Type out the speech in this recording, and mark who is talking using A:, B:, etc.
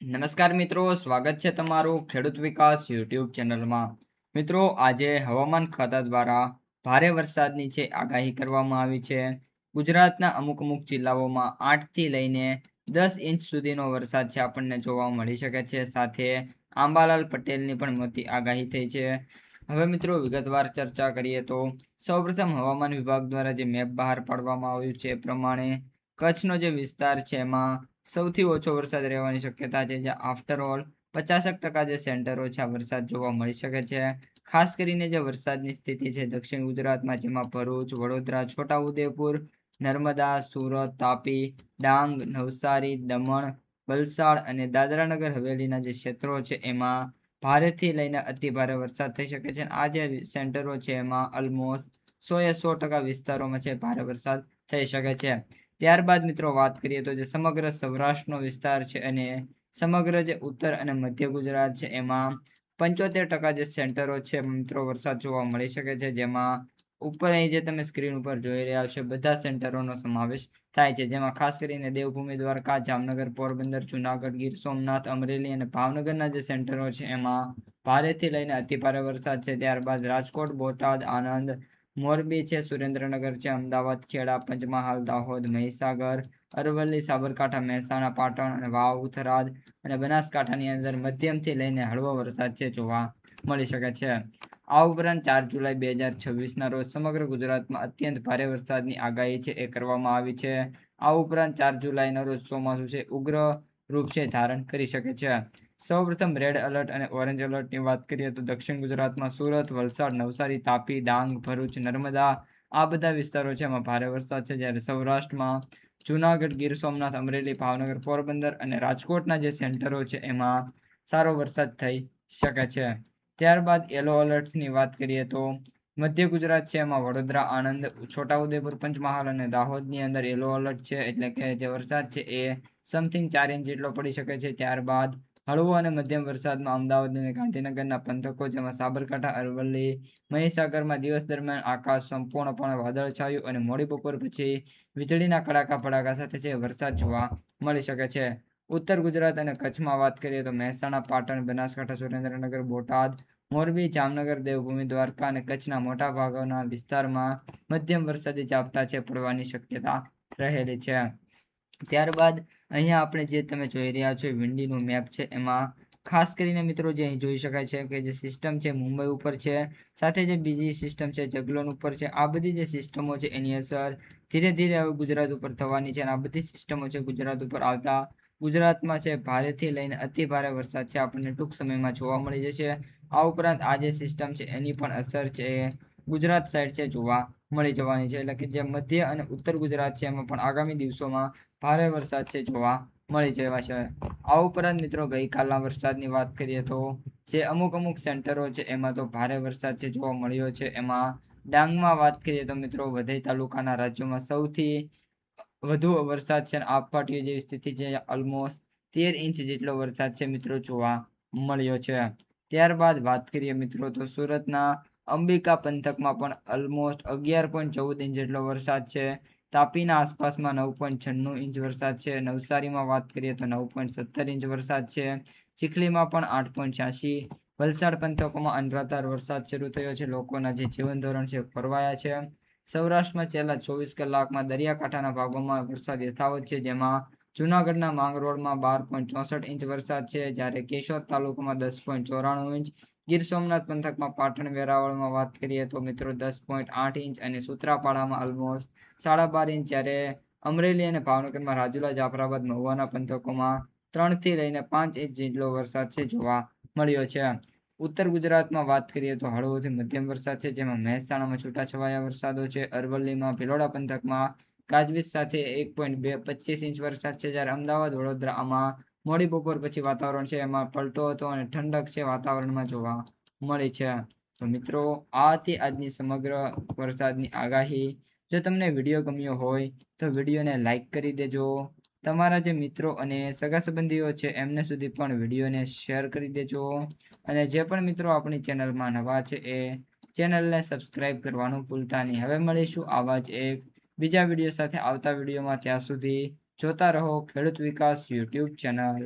A: નમસ્કાર મિત્રો, સ્વાગત છે તમારું ખેડૂત વિકાસ યુટ્યુબ ચેનલમાં. મિત્રો, આજે હવામાન ખાતા દ્વારા ભારે વરસાદની છે આગાહી કરવામાં આવી છે. ગુજરાતના અમુક જિલ્લાઓમાં 8થી લઈને 10 ઇંચ સુધીનો વરસાદ છે આપણને જોવા મળી શકે છે. સાથે આંબાલાલ પટેલની પણ મોટી આગાહી થઈ છે. હવે મિત્રો વિગતવાર ચર્ચા કરીએ તો સૌપ્રથમ હવામાન વિભાગ દ્વારા જે મેપ બહાર પાડવામાં આવ્યું છે એ પ્રમાણે કચ્છનો જે વિસ્તાર છે એમાં સૌથી ઓછો વરસાદ રહેવાની શક્યતા છે. જે આફ્ટર ઓલ 50% જે સેન્ટરો છે આ વરસાદ જોવા મળી શકે છે. ખાસ કરીને જે વરસાદની સ્થિતિ છે દક્ષિણ ગુજરાતમાં, જેમાં ભરૂચ, વડોદરા, છોટાઉદેપુર, નર્મદા, સુરત, તાપી, ડાંગ, નવસારી, દમણ, વલસાડ અને દાદરાનગર હવેલીના જે ક્ષેત્રો છે એમાં ભારેથી લઈને અતિ ભારે વરસાદ થઈ શકે છે. આ જે સેન્ટરો છે એમાં ઓલમોસ્ટ 100% વિસ્તારોમાં છે ભારે વરસાદ થઈ શકે છે. ત્યારબાદ મિત્રો વાત કરીએ તો જે સમગ્ર સૌરાષ્ટ્રનો વિસ્તાર છે અને સમગ્ર જે ઉત્તર અને મધ્ય ગુજરાત છે એમાં 75% જે સેન્ટરો છે મિત્રો વરસાદ જોવા મળી શકે છે. જેમાં ઉપર અહીં જે તમે સ્ક્રીન ઉપર જોઈ રહ્યા છો બધા સેન્ટરોનો સમાવેશ થાય છે. જેમાં ખાસ કરીને દેવભૂમિ દ્વારકા, જામનગર, પોરબંદર, જુનાગઢ, ગીર સોમનાથ, અમરેલી અને ભાવનગરના જે સેન્ટરો છે એમાં ભારેથી લઈને અતિ ભારે વરસાદ છે. ત્યારબાદ રાજકોટ, બોટાદ, આણંદ, મોરબી છે, સુરેન્દ્રનગર છે, અમદાવાદ, ખેડા, પંચમહાલ, દાહોદ, મહીસાગર, અરવલ્લી, સાબરકાંઠા, મહેસાણા, પાટણ અને વાવ, થરાદ અને બનાસકાંઠાની અંદર મધ્યમથી લઈને હળવો વરસાદ છે જોવા મળી શકે છે. આ ઉપરાંત 4 જુલાઈ 2026ના રોજ સમગ્ર ગુજરાતમાં અત્યંત ભારે વરસાદની આગાહી છે એ કરવામાં આવી છે. આ ઉપરાંત 4 જુલાઈના રોજ ચોમાસું છે ઉગ્ર રૂપ છે ધારણ કરી શકે છે. સૌપ્રથમ રેડ એલર્ટ અને ઓરેન્જ એલર્ટની વાત કરીએ તો દક્ષિણ ગુજરાતમાં સુરત, વલસાડ, નવસારી, તાપી, ડાંગ, ભરૂચ, નર્મદા આ બધા વિસ્તારો છે એમાં ભારે વરસાદ છે. જ્યારે સૌરાષ્ટ્રમાં જુનાગઢ, ગીર સોમનાથ, અમરેલી, ભાવનગર, પોરબંદર અને રાજકોટના જે સેન્ટરો છે એમાં સારો વરસાદ થઈ શકે છે. ત્યારબાદ યલો એલર્ટ્સની વાત કરીએ તો મધ્ય ગુજરાત છે એમાં વડોદરા, આણંદ, છોટાઉદેપુર, પંચમહાલ અને દાહોદની અંદર યલો એલર્ટ છે, એટલે કે જે વરસાદ છે એ સમથિંગ 4 ઇંચ જેટલો પડી શકે છે. ત્યારબાદ હળવો અને મધ્યમ વરસાદમાં અમદાવાદ અને ગાંધીનગરના પંથકો, જેમાં સાબરકાંઠા, અરવલ્લી, મહીસાગરમાં દિવસ દરમિયાન આકાશ સંપૂર્ણપણે વાદળછાયું અને મોડી બપોર પછી વીજળીના કડાકા ભડાકા સાથે છે વરસાદ જોવા મળી શકે છે. ઉત્તર ગુજરાત અને કચ્છમાં વાત કરીએ તો મહેસાણા, પાટણ, બનાસકાંઠા, સુરેન્દ્રનગર, બોટાદ, મોરબી, જામનગર, દેવભૂમિ દ્વારકા અને કચ્છના મોટા ભાગના વિસ્તારમાં મધ્યમ વરસાદી ઝાપટા છે પડવાની શક્યતા રહેલી છે. ત્યારબાદ અહીંયા આપણે જે તમે જોઈ રહ્યા છો વિંડીનું મેપ છે એમાં ખાસ કરીને મિત્રો જે અહીં જોઈ શકાય છે કે જે સિસ્ટમ છે મુંબઈ ઉપર છે, સાથે જે બીજી સિસ્ટમ છે જગલોન ઉપર છે. આ બધી જે સિસ્ટમો છે એની અસર ધીરે ધીરે હવે ગુજરાત ઉપર થવાની છે અને આ બધી સિસ્ટમો છે ગુજરાત ઉપર આવતા ગુજરાતમાં છે ભારેથી લઈને અતિ ભારે વરસાદ છે આપણને ટૂંક સમયમાં જોવા મળી જશે. આ ઉપરાંત આ જે સિસ્ટમ છે એની પણ અસર છે ગુજરાત સાઈડ છે જોવા મળી જવાની છે, એટલે કે જે મધ્ય અને ઉત્તર ગુજરાત છે એમાં પણ આગામી દિવસોમાં ભારે વરસાદ છે જોવા મળી જવા છે. આ ઉપરાંત મિત્રો ગઈકાલના વરસાદની વાત કરીએ તો જે અમુક સેન્ટરો છે એમાં તો ભારે વરસાદ છે જોવા મળ્યો છે. એમાં ડાંગમાં વાત કરીએ તો મિત્રો વધઈ તાલુકાના રાજ્યોમાં સૌથી વધુ વરસાદ છે. આબ ફાટ્યું જેવી સ્થિતિ છે, ઓલમોસ્ટ 13 ઇંચ જેટલો વરસાદ છે મિત્રો જોવા મળ્યો છે. ત્યારબાદ વાત કરીએ મિત્રો તો સુરતના અંબિકા પંથકમાં પણ ઓલમોસ્ટ 11.14 ઇંચ જેટલો વરસાદ છે. તાપીના આસપાસમાં 9.96 ઇંચ વરસાદ છે. નવસારીમાં વાત કરીએ તો 9.17 ઇંચ વરસાદ છે. ચીખલીમાં પણ 8.86. વલસાડ પંથકોમાં અનરાધાર વરસાદ શરૂ થયો છે. લોકોના જે જીવન ધોરણ છે ખોરવાયા છે. સૌરાષ્ટ્રમાં છેલ્લા 24 કલાકમાં દરિયાકાંઠાના ભાગોમાં વરસાદ યથાવત છે, જેમાં જૂનાગઢના માંગરોળમાં 12.64 ઇંચ વરસાદ છે, જ્યારે કેશોદ તાલુકામાં 10.94 ઇંચ, ગીર સોમનાથ પંથકમાં પાટણ વેરાવળમાં વાત કરીએ તો મિત્રો 10.8 ઇંચ અને સૂત્રાપાડામાં ઓલમોસ્ટ 12.5 ઇંચ, જ્યારે અમરેલી અને ભાવનગરમાં રાજુલા, જાફરાબાદ, મહુવાના પંથકોમાં 3 થી લઈને 5 ઇંચ જેટલો વરસાદ છે જોવા મળ્યો છે. ઉત્તર ગુજરાતમાં વાત કરીએ તો હળવોથી મધ્યમ વરસાદ છે, જેમાં મહેસાણામાં છૂટાછવાયા વરસાદો છે. અરવલ્લીમાં ભિલોડા પંથકમાં ગાજવીજ સાથે 1.25 ઇંચ વરસાદ છે, જ્યારે અમદાવાદ, વડોદરામાં મોડી બપોર પછી વાતાવરણ છે એમાં પલટો હતો અને ઠંડક છે વાતાવરણમાં જોવા મળી છે. તો મિત્રો આ હતી આજની સમગ્ર વરસાદની આગાહી. જો તમને વિડીયો ગમ્યો હોય તો વિડીયોને લાઈક કરી દેજો. તમારા જે મિત્રો અને સગા સંબંધીઓ છે એમને સુધી પણ વિડીયોને શેર કરી દેજો. અને જે પણ મિત્રો આપણી ચેનલમાં નવા છે એ ચેનલને સબસ્ક્રાઈબ કરવાનું ભૂલતા નહીં. હવે મળીશું આવા જ એક બીજા વિડીયો સાથે આવતા વિડીયોમાં. ત્યાં સુધી જોતા રહો ખેડૂત વિકાસ યુટ્યુબ ચેનલ.